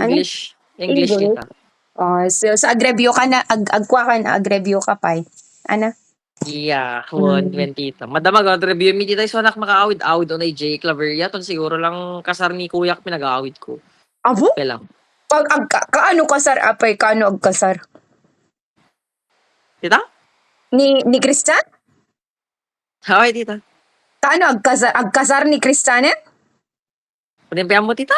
ano? English English. tita. So sa agrebyo ka na, agkwa ka na, agrebyo ka pa eh. Ano? Iya, Mm. wen tita. Madamag review mi tita so anak makaawid-awid onay J Claveria ton siguro lang kasar ni kuyak pinag-aawid ko. Abo? Pelang. Pag kaano kasar apay, kaano agkasar? Tita? Ni Christian? Haway tita. Kaano agkasar ni Christian? Panimpihan mo tita?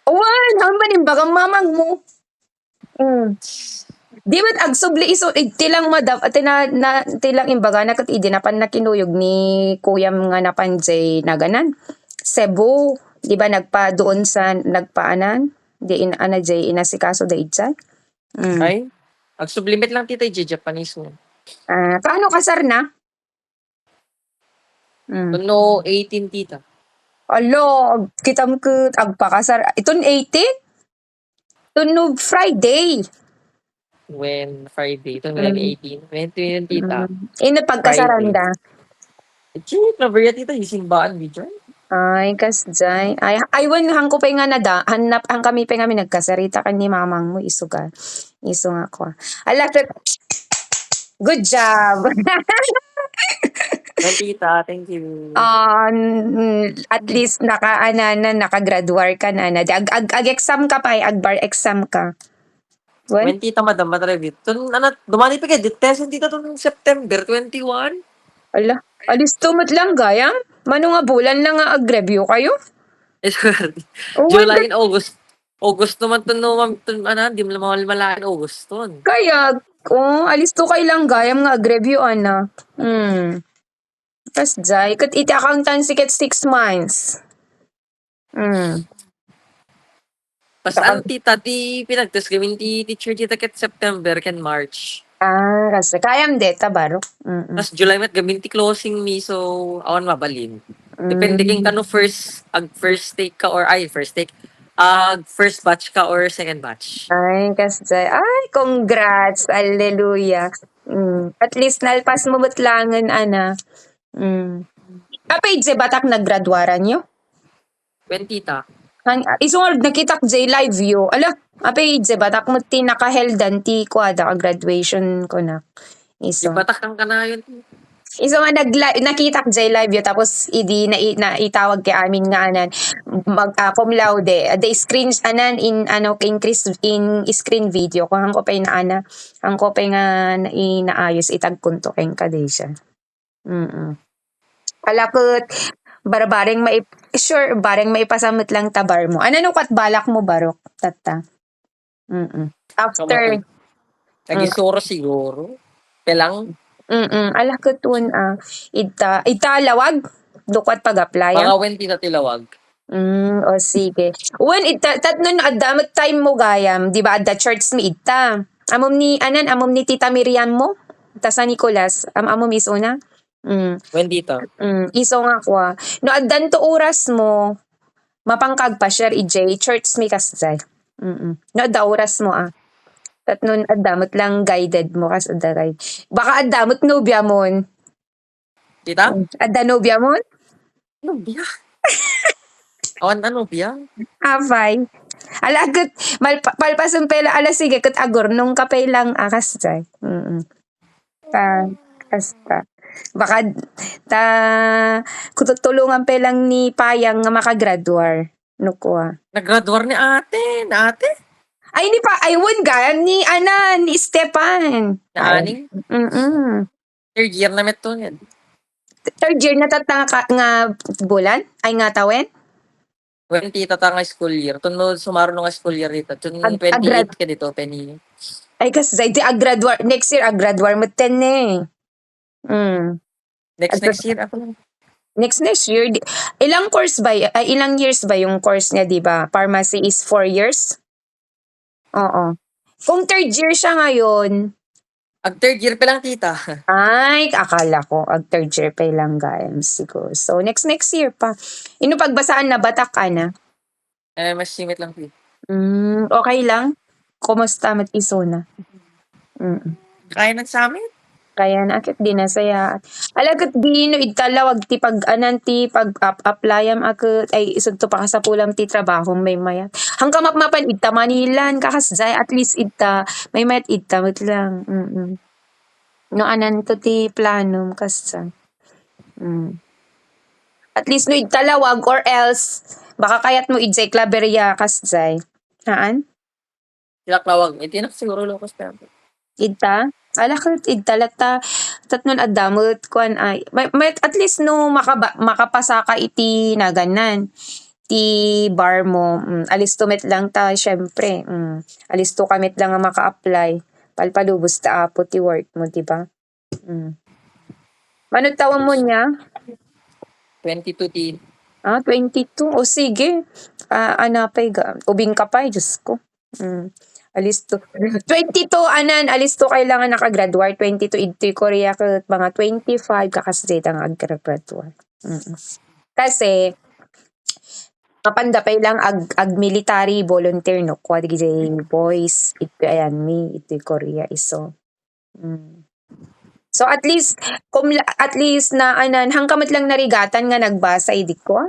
Wan, hambanin bagang mamang mo. Di ba't agsubli iso tilang madam at tilang imbaga na kat idi napan na kinuyog ni kuyam nga napanjay na ganan. Cebu, di ba nagpa doon sa nagpaanan? Di ana jay inasikaso da itsay. Ay, sublimit lang tita Japanese mo. Paano kasar na? No 18 tita. Alo, kita mo agpakasar. Iton 18? Tunog Friday. When Friday, ito 18. 20 tita. Pagkasaranda. J Claveria tita, hisimbaan mi dyan. Ay, kasjay. Ay, wan, hang ko pa nga hanap, hang kami pa nga nagkasarita kan ni mamang mo, iso ka. Iso nga ko. Ala, good job! Well, tita, thank you. At least nakagraduate ka na. Ag-exam ka pa, ag-bar exam ka. When tita madam matrevit. Dumani pa kayo, tesin tita itong September 21. Ala, alis tumot lang gayam? Mano nga bulan lang nga ag-review kayo? July and August. August naman to di mo malaman August ton. Kaya, alis to kay lang gayam nga ag-review ana. Tas jay, kat iti accountancy ket 6 months. Pas tita, di pinagtas gawin ti teacher tita ket September ken March. Kasi kayam deta baro. Tas July mat gawin ti closing mi so awan mabalin. Depende king kano first take ka or first batch ka or second batch. Ay, kasi congrats. Hallelujah. At least nalpas mo batlangan ana. Apay je batak naggraduaran nyo? When tita. Isungod nakita ko jay live yo. Ala, apay je batak mo ti nakaheldan ti kwada ka graduation ko na. Di batak kang kanayon. Iso nga nakita ko jay live yo tapos idi na itawag kay amin nga anan cum laude. The screen anan in in screen video ko hangko pay na ana. Hangko pay nga inaayos itagkunto keng kadesya. Alakot bareng maipasamot lang tabar mo. Ano kat balak mo barok tata? After Nagisuro siguro. Pelang. Alakot un italawag dukat pag-apply. Mga when tita tilawag. O sige. When tatnon adamot time mo gayam, di ba the church mi ita. Amom ni Tita Miriam mo? Ta sa Nicolas, amom iso na. When dito? Iso nga kwa. No addan to oras mo, mapangkag pa share ij church mi kasjay. No adda oras mo Tatnon adamot lang guided mo kas adda guide. Baka adamot nobya mon. Tita? Adda nobya mon? Nobya? Awan nobya? Fine. Alagot palpasun pela sige kat agor nung kapay lang kasjay. Kasta. Baka kututulungan pa lang ni Payang nga makagraduar. Nukwa. Naggraduar ni ate. Ay, won gayam ni Stepan. Na aning? Third year na meto yan. Third year na tatanga nga bulan? Ay nga tawen? When tita nga school year. Tunod sumaro nga school year dito. 28 ka dito, Penny. Ay, kasi graduar. Next year, graduar mo 10 eh. Next year ako lang. Next year. Ilang years ba yung course niya, di ba? Pharmacy is 4 years? Oo. Kung third year siya ngayon. Third year pa lang tita. Ay, akala ko. Third year pa lang gayam siguro. So, next year pa. Pagbasaan na batak ka na? Mas simit lang tita. Okay lang? Kumusta mat iso na? Kaya nagsamit? Kaya nakit din na saya. Alagat di no italawag ti pag-anan ti pag-applyam akit ay isod to pa ka sa pulam ti trabaho may mayat. Hangka mapmapan ita Manilan kakasjay at least ita may mayat ita met lang. No anan to ti plano kasjay. At least no italawag or else baka kayat mo ijay klaberya kasjay. Haan? Tinaklawag, itinak siguro lokos pero. Ita? Alakit ita lata tatnon adamot kuan ay may at least no makapasa ka iti naganan ti bar mo alisto met lang ta syempre alisto kamit lang nga maka-apply palpalubos ta apo ti work mo di ba manod tawon mo niya 22 ti 22 o sige anapay ubing ka pa Diyos ko alisto 22 anan alisto kailangan nakagraduate 22 iti Korea ket mga 25 kakasdate ang aggraduate kasi mapandapay lang ag military volunteer no kwa digay boys ito ayan mi ito Korea iso so at least at least na anan hangkamot lang narigatan nga nagbasa idi ko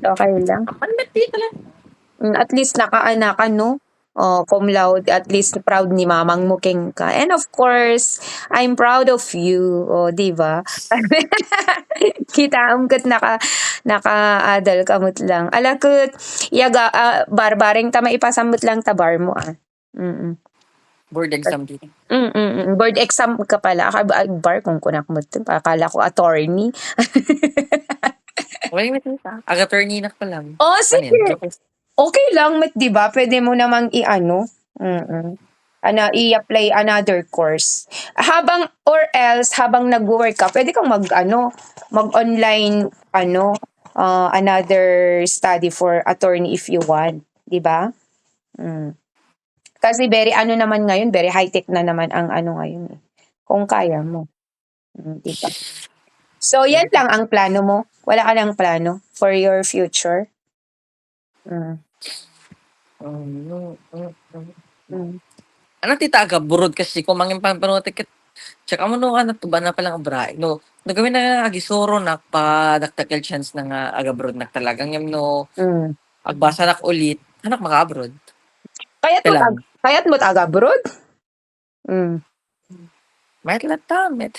okay lang Kapan ti talaga? at least nakaanak no cum laude, at least proud ni mamang mo king ka. And of course, I'm proud of you. O, di ba? Kita kat naka-adal kamot lang. Alakot, yaga, barbaring tama ipasamot lang tabar mo Board exam dito. Board exam ka pala. Bar kung kunak mo ito. Akala ko attorney. Wala yung ito. Ag-attorney na pa lang. Oh, sige. Joke. Okay lang, Mat, di ba? Pwede mo namang i-ano. I-apply another course. Or else, habang nag-work ka, pwede kang mag-online, another study for attorney if you want. Di ba? Kasi very naman ngayon, very high-tech na naman ang ngayon eh. Kung kaya mo. Di ba? So, yan lang ang plano mo. Wala ka ng plano for your future. Ano tita burod kasi kung mangin panotik tsaka mo no ano tuba na palang abray no nagawin na agisoro na pa daktakal chance na nga agabrod na talagang yun no agbasa nak ulit anak maka-abroad Kaya't mo taga-abroad? Mayat latamit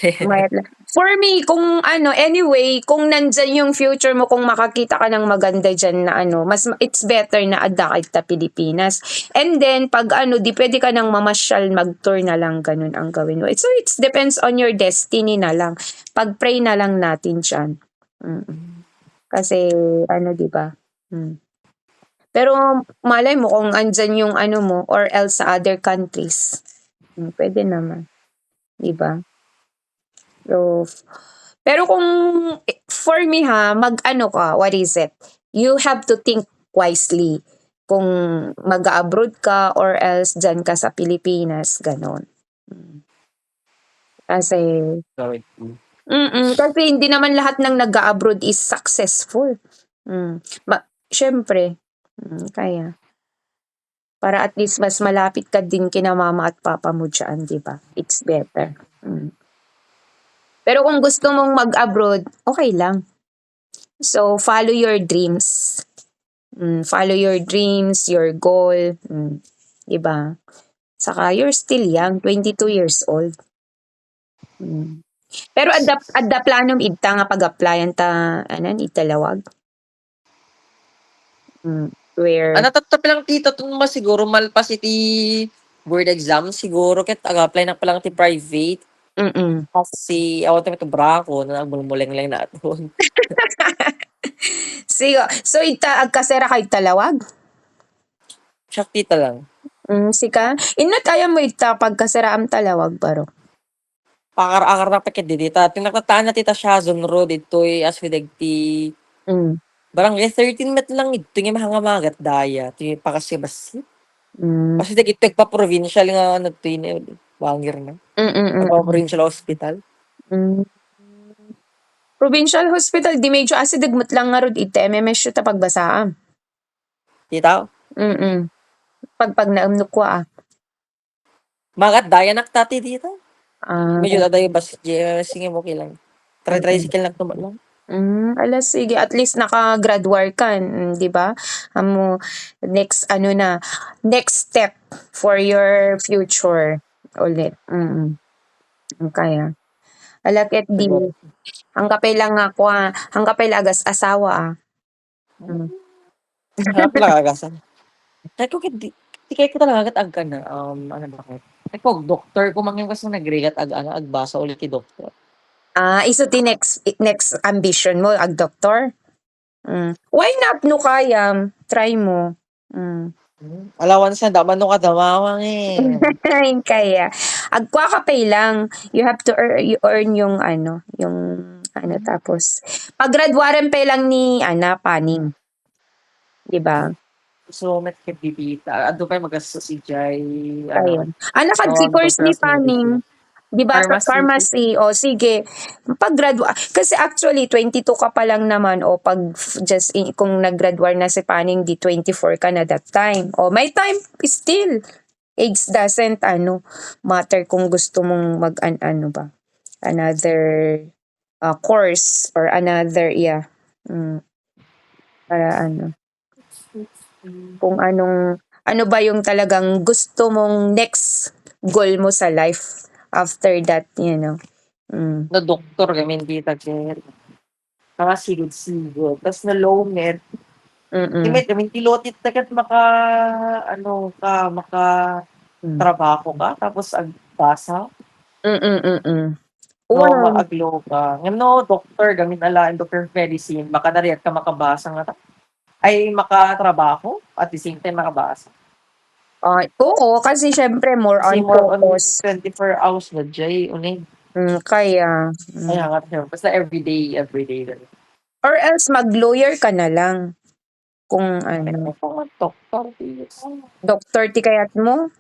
For me, kung anyway, kung nandyan yung future mo, kung makakita ka ng maganda dyan na it's better na adda ka Pilipinas. And then, pag di pwede ka nang mamasyal, mag-tour na lang, ganun ang gawin mo. So, it depends on your destiny na lang. Pag-pray na lang natin dyan. Kasi, di ba? Pero, malay mo kung andyan yung mo, or else sa other countries. Pwede naman. Diba? So, pero kung for me ka, what is it? You have to think wisely kung mag-abroad ka or else dyan ka sa Pilipinas, ganon. Kasi kasi hindi naman lahat ng nag-abroad is successful. Syempre, kaya para at least mas malapit ka din kina mama at papa mo dyan, di ba? It's better. Pero kung gusto mong mag-abroad, okay lang. So, follow your dreams. Follow your dreams, your goal. Di ba? Saka, you're still young, 22 years old. Pero adda planom idta nga pag-applyan ta, italawag. Where tatap lang tito mo siguro malpas iti board exam siguro ket ag-apply na palang ti private kasi awan to brako na nagmulmuleng lang na aton so ita agkasera kay talawag siya tita lang sika inot ayam mo ita pagkasera am talawag baro pakar-akar na paket dita tinaktataan na tita siya zone road itoy as with ti barangay 13 met lang ito nga mahangamagat daya. Ito yung pakasibas. Kasi ito pa provincial nga bangir na. Provincial hospital. Provincial hospital, di medyo asidagmat lang nga rod ite. MMS yun ta pagbasaam. Dito? Pag naamnok ko Magat daya naktati dito? Ah, Medyo daday bas sige mo okay lang. mm. Tricycle lang naman lang. Sige, at least naka-graduate ka, 'di ba? Amo next ano na, next step for your future ulit. Kaya ket di Siguro. hanggapi lang ako, hanggapi lagas asawa, Hmm. Hanap lang agasan. Kaya ko ket di kaya ko talaga ket agka na, ano ba kay kung doktor ko man yung kasi nagregat ag-ano, agbasa ulit ti doktor. Isu ti next ambition mo doktor? Why not no kaya, try mo. Allowance na daman no kadamawang, eh. Kaya agwa ka pay lang, you earn yung ano, tapos pag-graduaran pa lang ni paning, 'di ba? So, met ket bibita adu pa'y magastos si Jay Kaya ano, si course Doctor ni of Medicine. paning, 'di ba sa Pharmacy. pharmacy, o sige, kasi actually 22 ka pa lang naman, o pag kung nag-graduate na si paning di 24 ka na that time. O may time still. Age doesn't matter kung gusto mong ano ba, another course or another, para kung ano ba yung talagang gusto mong next goal mo sa. After that, Na doktor kami hindi ket nakasigod-sigod tas na low med. Ti Mm. met kami ti lotit na ket ano ka, Mm. makatrabaho ka tapos agbasa. Mm. No, Wow. maaglo ka. Ngano doktor gamin ala Doctor of Medicine baka dari at ka makabasa nga ay makatrabaho at the same time makabasa. Oo, kasi syempre more Kasi on more on focus. 24 hours na Jay uneg. Kaya, Kaya nga basta everyday gano'n. or else mag-lawyer ka na lang kung Pero kung doktor is doktor ti kayat mo.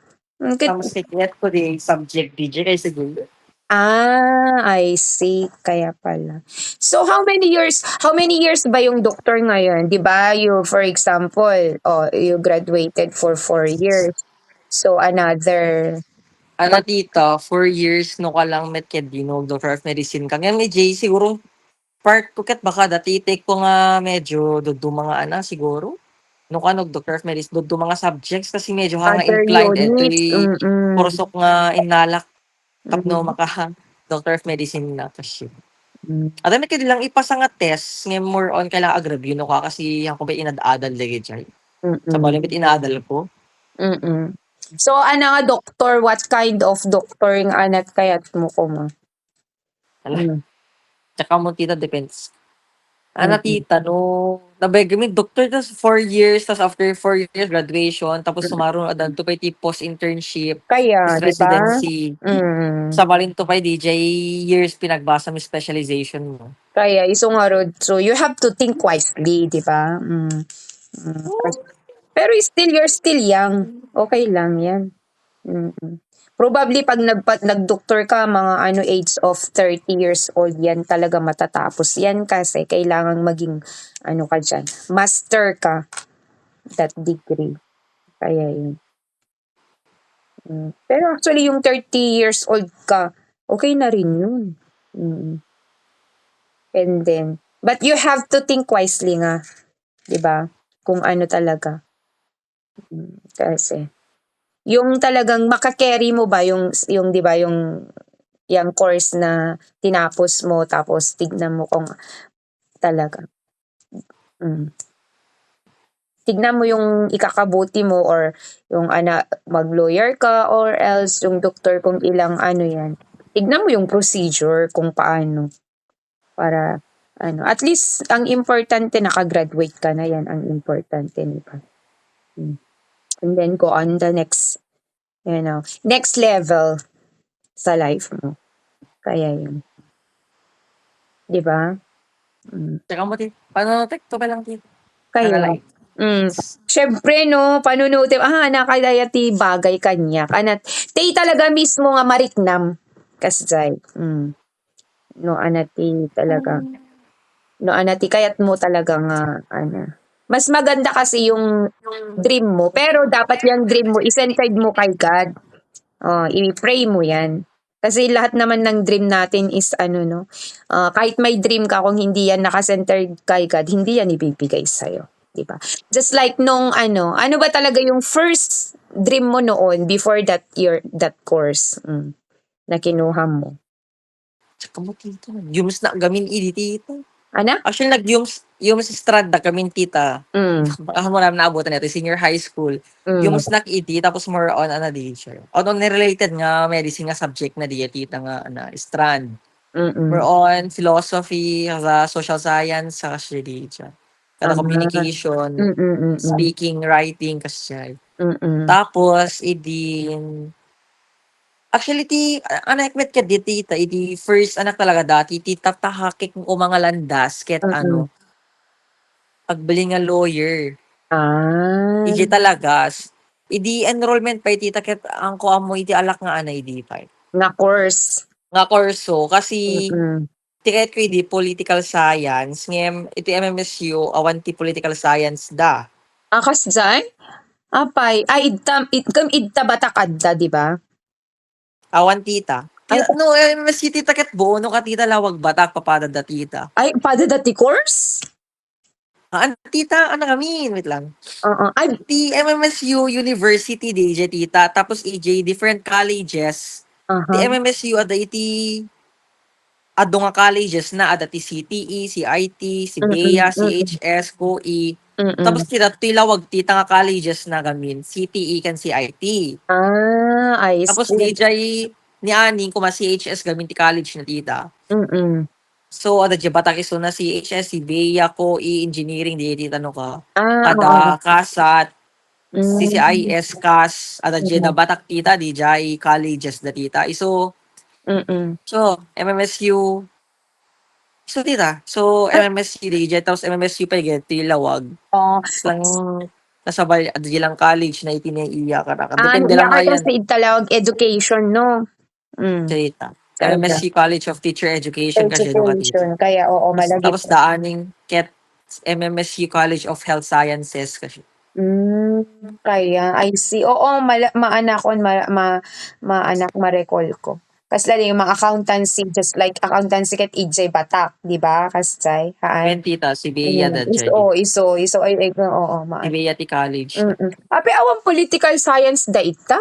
mas kikiyat ko di subject DJ kay siguro. I see. Kaya pala. So how many years ba yung doktor ngayon? 'Di ba? For example, you graduated for 4 years. So another Ano mag tita, 4 years no ka lang met ket di no Doctor of Medicine ka. Ngayon may J siguro part ko ket baka dati take ko nga medyo dudu mga siguro. No ka Doctor of Medicine dudu mga subjects kasi medyo ha nga other inclined units. to'y kursok nga inalak tapno Mm. maka Doctor of Medicine na kasi. Mm. At met ket lang ipasa nga test nga more on kaila agrabyo no ka kasi yang ko ba inad-adal lagi Jay. Sa Mm. bali met inadal ko. Mm. So nga doktor, what kind of doctor yung anak kayat mo ko mo? Hala, Mm. tsaka mo tita depends. Mm. Tita no nabay kami doktor tas 4 years tas after 4 years graduation tapos Mm. sumaron adan to pay ti post internship Kaya, tas 'di ba? residency. Mm. Sa balin to pay DJ years pinagbasa mo specialization mo. Kaya isungarod. So you have to think wisely, 'di ba? Pero you're still young. Okay lang 'yan. Mm. Probably pag nag-doktor ka mga age of 30 years old, yan talaga matatapos yan, kasi kailangang maging ka diyan, master ka that degree. Kaya yun. Pero actually yung 30 years old ka, okay na rin yun. Mm. And then, but you have to think wisely nga, 'di ba? Kung ano talaga. Kasi yung talagang maka-carry mo ba yung 'di ba yung course na tinapos mo, tapos tignan mo kung talaga. Mm. Tignan mo yung ikakabuti mo, or yung mag-lawyer ka, or else yung doktor, kung ilang yan. Tignan mo yung procedure kung paano, para at least ang importante naka-graduate ka na, yan ang importante, di ba? And then go on the next level sa life mo. Kaya yun. Di ba? Tsaka mo ti paano tekto pa lang tita. Kaya, Like syempre no, panunutim, nakadaya ti bagay kanya. Tay talaga mismo nga mariknam. Kasjay. No, ti talaga. No, ti kayat mo talaga nga, Mas maganda kasi yung dream mo, pero dapat yung dream mo, isenside mo kay God. I-pray mo yan. Kasi lahat naman ng dream natin is ano, no? Kahit may dream ka, kung hindi yan nakacentered kay God, hindi yan ibibigay sa'yo. Di ba? Just like nung ano ba talaga yung first dream mo noon before that course na kinuha mo? Tsaka mo tita, yums na gamin idi tita. Ana? Actually, yums strad na gamin tita. Mm, Baka mo naman naabutan natin, senior high school. Yung mm, snack iti, tapos more on, ano, di siya. On related nga, medicine nga subject na di, tita nga, strand. More mm. on philosophy, sa social science, sa siya di siya. Kada Ah, communication, mm, mm, mm, speaking, writing, kasi siya. mm. Tapos, actually, anak met ka di, tita, first anak talaga dati, tita, tahakik mo mga landas, ket Mm. pagbili nga lawyer. Ah, Talaga, enrollment pa tita, ket ang kuha mo, alak nga anay di pa. na course. Nga kurso, kasi, Mm. tiket ko political science, ngem, iti MMSU, awan ti political science da. Akas dyan? Apay, idta batak adda, di ba? Awan tita. Ay, No, MMSU tita, ket bono ka tita, lawag batak, papada da tita. pada dati course? Tita, ano kami, wait lang. Oo. Ay, Ti MMSU University DJ tita, tapos EJ different colleges. Ti aha. MMSU ada iti ado nga colleges na ada ti CTE, CIT, si Mm, BEA, mm, CHS, COE. mm. Tapos tilawag ti nga colleges na gamin, CTE kan CIT. I Tapos see. DJ ni Ani kuma CHS gamin ti college na tita. Mm. So ada di batak iso na CHS, si BEA, COE, engineering di tita no ka. Oo. Kada kasat Mm, CCIS, CAS, ada dyan na mm, batak tita, di jay colleges da tita. mm. MMSU, tita. So, Ah, MMSU di jay, tapos MMSU pa yung tilawag. oh, Tapos lang, nasabay, ada dyan lang college na itinaiya ka na. Depende iya lang ka nga yan, kasi talawag education, no? tita. Kaya, MMSC College of Teacher Education kasi no ka tita. education. Kaya, oo, malagip. Tapos daaning ket MMSU College of Health Sciences kasi. Kaya, I see. Oo, maana ko, maanak, ma-recall ko. Kasi lalo yung mga accountancy, just like accountancy kat EJ Batak, di ba? Kasay, haan. Men tita, si Bea da jay. Iso, oo, Si Bea ti college. Ape, awan political science da ita?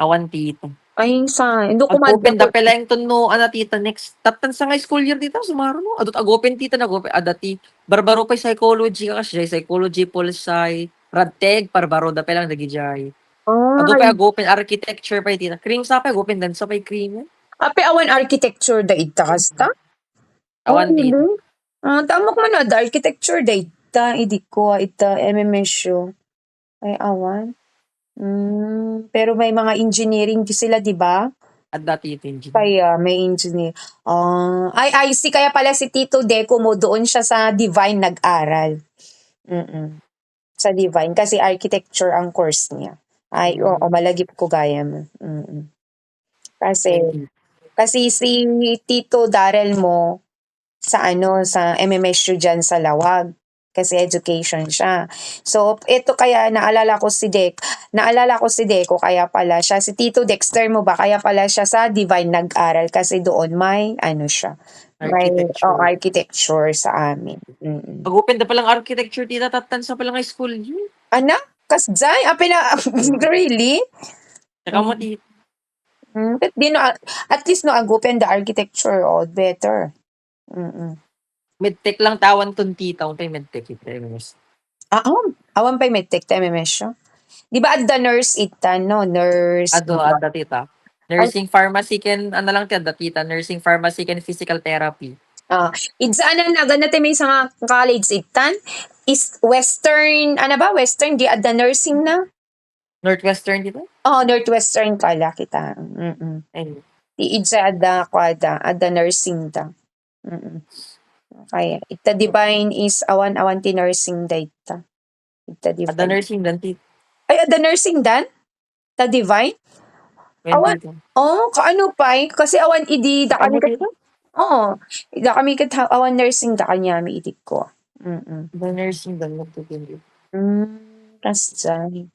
Awan tita. Ay, Ag-open ko. da pala yung tuno, tita, next, tatan sa nga school year dito, sumaro no, adot ag-open tita, nag-open, adati, barbaro pa psychology ka kasi, psychology, polsci, radteg, barbaro da palang nagijay. Ado Ay, pa ag-open architecture pa tita, cream sa pa, ag-open dan sa pa cream, ape, awan architecture da ita, kasta? Oh, awan tita. really? Tamok man na, da architecture da ita, idi ko, ita, MMSU. Ay, awan. Pero may mga engineering di sila, di ba? At dati ito engineer. Kaya may engineer. I see. Kaya pala si Tito Deco mo doon siya sa Divine nag-aral. Mm. Sa Divine. Kasi architecture ang course niya. Ay, oo, malagip ko gaya mo. Kasi, Thank kasi si Tito Darrell mo sa MMSU dyan sa Lawag. Kasi education siya. So, ito kaya naalala ko si Deco kaya pala siya, si Tito Dexter mo ba, kaya pala siya sa Divine nag-aral kasi doon may, siya, may architecture. architecture sa amin. Ag-open da palang architecture tita, tatan sa palang high school year. Anak, kasjay, really? Saka mo Mm. tita, But at least no, ag-open the architecture, better. Mm. medtech lang tawan ton tita, kung tayo medtech ito, Awan pa may take time mesyo. Di ba at the nurse itan, no? Nurse. Ada tita. Ay, Nursing pharmacy ken ano lang ti ada tita, nursing pharmacy ken physical therapy. idsaanan na ganate may nga college itan. Is Western, ano ba? Western, di at the nursing na? Northwestern dito? Oh, Northwestern kala kita. Ayun. Di idsa at the nursing ta. Mm. Kaya, ita divine is awan-awan ti nursing da ita. Ita Ada divine. nursing dan tita. Ay, at the nursing dan? Ta divine? Ayun Awan, tita. kaano pa eh? Kasi awan idi da Saka kami mo tita? Oo. Da kami awan nursing da kanya mi idik ko. Mm. Ada nursing dan magtutuloy. Hmm, Kasay.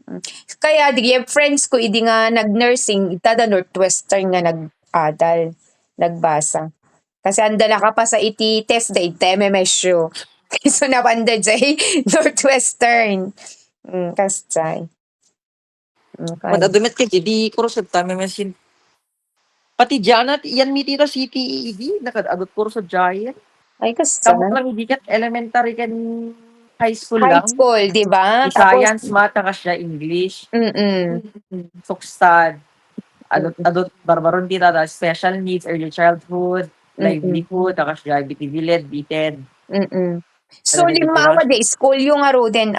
Kaya di friends ko idi nga nag-nursing itada Northwestern nga nag-adal, nagbasa. Kasi andala ka pa sa iti test da ite memesyo. So napanda jay Northwestern. Kasay. Okay. Madadumet ka, di kurusad ta, memesin. Pati dyan at iyan mi tita city, di nakadabot kurusad dyan. Ay kasay. Kamok lang hindi kat elementary kan high school High lang. school, di ba? Di Tapos, science, math, taka siya English. mm Suksad. Adot barbaron tita da special needs, early childhood, mm livelihood, taka siya bitibilid, bited. So, limawa de school yung aro din,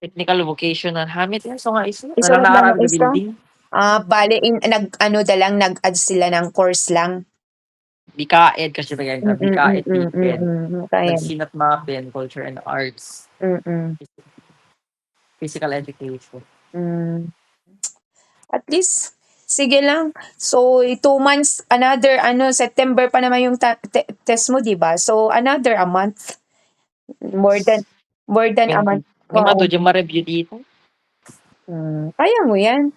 Technical vocational hamit yan. So nga iso. iso Nalang lang nakarami na iso. building. Bale, nag-add sila ng course lang. Bikaed kasi bagay na. Bikaed, bited. Kaya. Nagsinat mapen, culture and arts. Physical education. At least, sige lang. So, 2 months, another, September pa naman yung test mo, di ba? So, another a month. More than a month. May mato dyan ma-review dito. Kaya mo yan.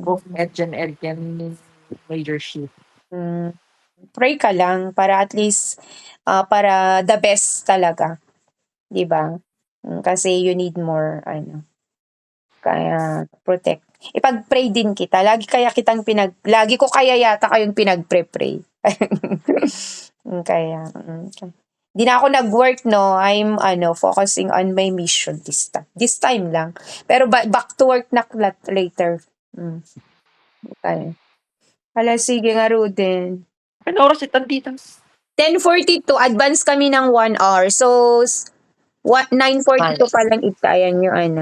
Both Ed and Ed can major shift. Pray ka lang para at least para the best talaga. 'Di ba? Kasi you need more kaya protect. Ipag-pray din kita. Lagi ko kaya yata kayong pinag-pray. Kaya di na ako nag-work, no. I'm focusing on my mission this time lang. Pero back to work na later. Okay. Hala, sige nga, Ruden. Ano oras itan dito? 10:42, advance kami ng 1 hour. So, 9:42 pa lang itayan yung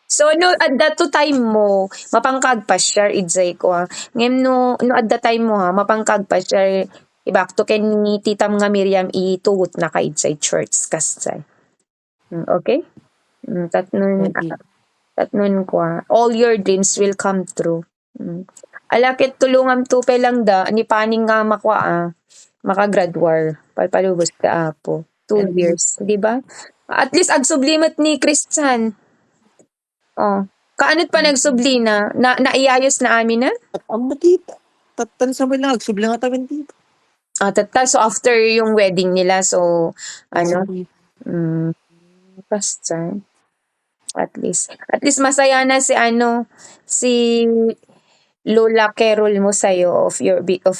So, no, at that time mo, mapangkag pa share, idzay ko Ngayon, no, at that time mo mapangkag pa share, ibakto ken ni titam nga Miriam itugot na ka idzay church, kasay. Okay? Tatnon ko all your dreams will come true. Alakit tulungan tupe lang da, ni paning nga makagraduar, palpalubos ka apo. 2 years, di ba? At least agsublimat ni Christian. Kaanot pa nagsubli na naiyayos na amin na? Ang matita. Tatan sa may lang, subli nga tawin dito. So after yung wedding nila, so, basta. At least masaya na si Lola Carol mo sa'yo of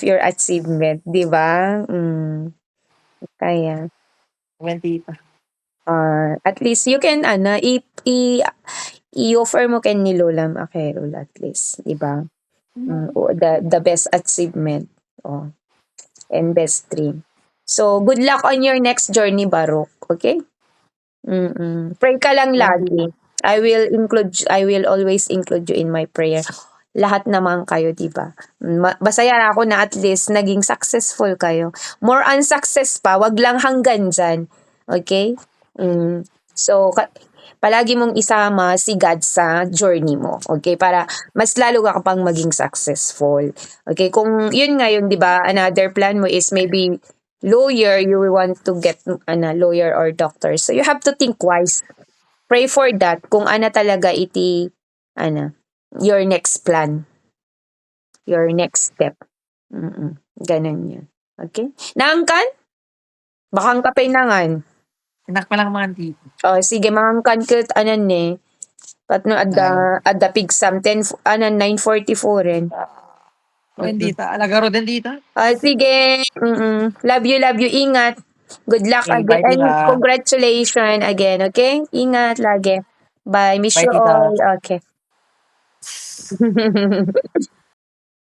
your achievement, di ba? Kaya. Mentita. At least you can i-offer mo kay ni Lola Carol at least, di ba? The best achievement. And best dream. So, good luck on your next journey, Baruch. Okay? Pray ka lang lagi. I will always include you in my prayer. Lahat naman kayo, di ba? Masaya ako na at least naging successful kayo. More unsuccess pa, wag lang hanggang dyan. Okay? So, palagi mong isama si God sa journey mo. Okay? Para mas lalo ka pang maging successful. Okay? Kung yun nga yung, di ba, another plan mo is maybe lawyer, you want to get lawyer or doctor. So, you have to think wise. Pray for that kung talaga your next plan. Your next step. Ganun yun. Okay? Naangkan? Bakang kapay nangan. Anak pa lang mga dito. Sige, mangangkan kat, patno adda pigsam, 9:44 rin. Hindi ta, alagaro din dito. Sige, love you, ingat. Good luck Okay, again, bye, and tita. congratulations again, okay? Ingat lagi. Bye, miss Bye, you tita. all. Okay.